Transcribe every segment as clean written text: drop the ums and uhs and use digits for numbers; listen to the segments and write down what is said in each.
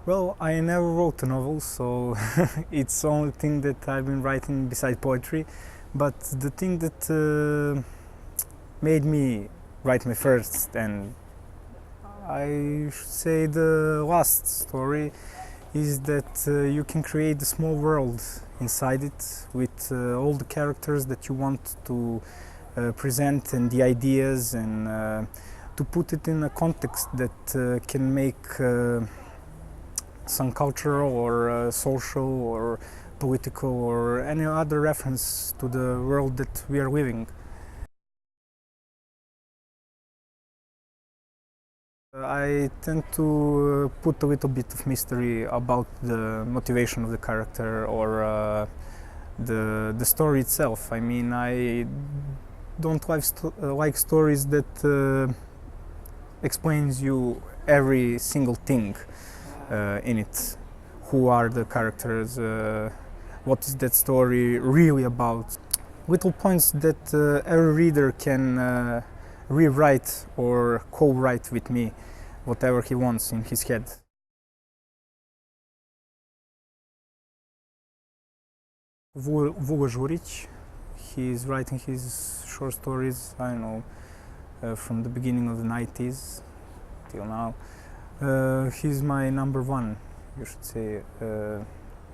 Well, I never wrote a novel, so it's the only thing that I've been writing besides poetry. But the thing that made me write my first, and I should say the last story, is that you can create a small world inside it with all the characters that you want to present and the ideas, and to put it in a context that can make some cultural or social or political or any other reference to the world that we are living. I tend to put a little bit of mystery about the motivation of the character or the story itself. I mean, I don't like stories that explains you every single thing in it. Who are the characters? What is that story really about? Little points that every reader can rewrite or co-write with me whatever he wants in his head. Vula Juric, he is writing his short stories, I don't know, from the beginning of the 90s till now. He's my number one, you should say,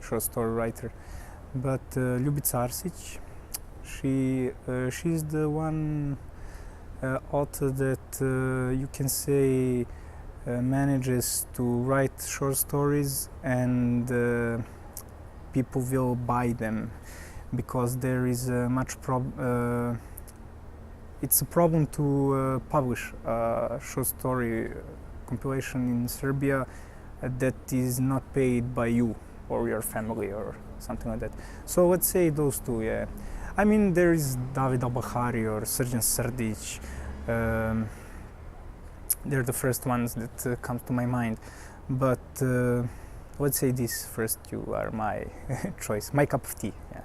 short story writer. But Ljubica Arsic, she's the one author that you can say manages to write short stories and people will buy them, because there is it's a problem to publish a short story compilation in Serbia that is not paid by you or your family or something like that. So let's say those two, yeah. I mean, there is David Albahari or Srđan Srdić. They're the first ones that come to my mind. But let's say these first two are my choice, my cup of tea. Yeah.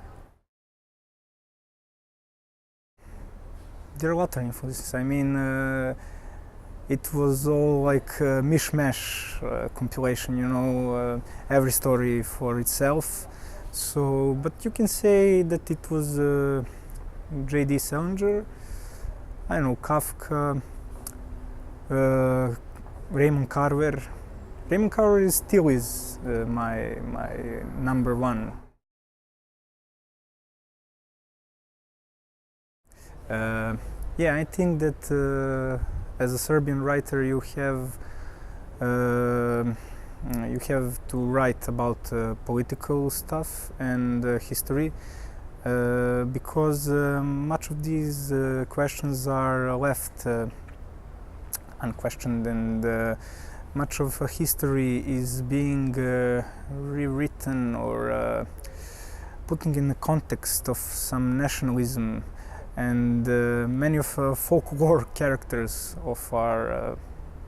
There are a lot of influences. I mean, it was all like a mishmash compilation, you know, every story for itself. So, but you can say that it was J.D. Salinger, I don't know, Kafka, Raymond Carver. Raymond Carver still is my number one. Yeah, I think that as a Serbian writer you have to write about political stuff and history, because much of these questions are left unquestioned, and much of history is being rewritten or putting in the context of some nationalism, and many of folklore characters of our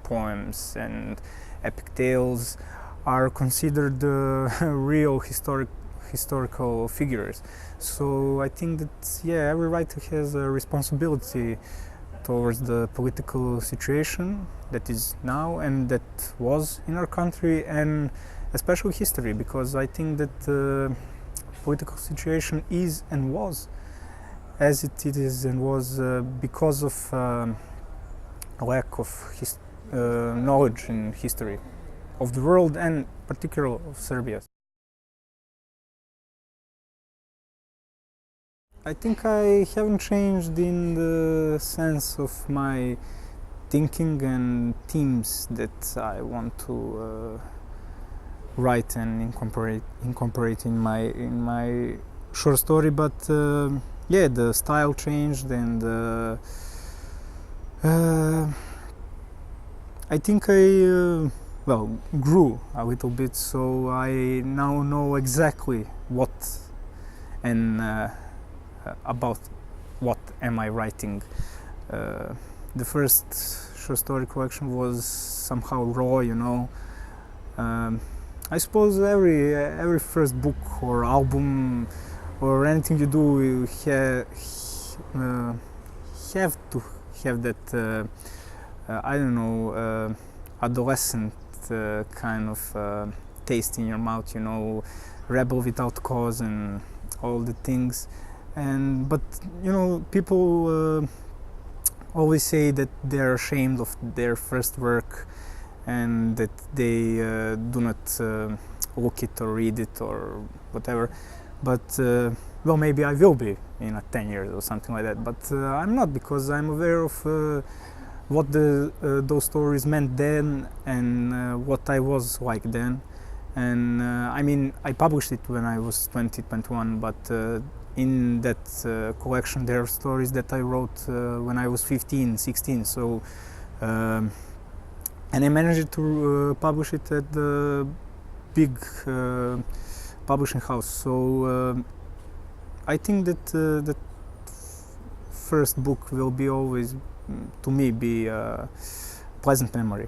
poems and epic tales are considered real historical figures. So I think that, yeah, every writer has a responsibility towards the political situation that is now and that was in our country, and especially history, because I think that the political situation is and was as it is and was because of lack of knowledge in history of the world and particularly of Serbia. I think I haven't changed in the sense of my thinking and themes that I want to write and incorporate in my short story, but yeah, the style changed, and I think I grew a little bit, so I now know exactly what and about what am I writing. The first short story collection was somehow raw, you know. I suppose every first book or album or anything you do, you have to have that I don't know, adolescent kind of taste in your mouth, rebel without cause and all the things. But people always say that they're ashamed of their first work and that they do not look it or read it or whatever. But well, maybe I will be in 10 years or something like that. But I'm not, because I'm aware of what those stories meant then and what I was like then. And I mean, I published it when I was 20, 21, but in that collection there are stories that I wrote when I was 15, 16. So, and I managed to publish it at the big publishing house. So I think that that first book will be always, to me, be a pleasant memory.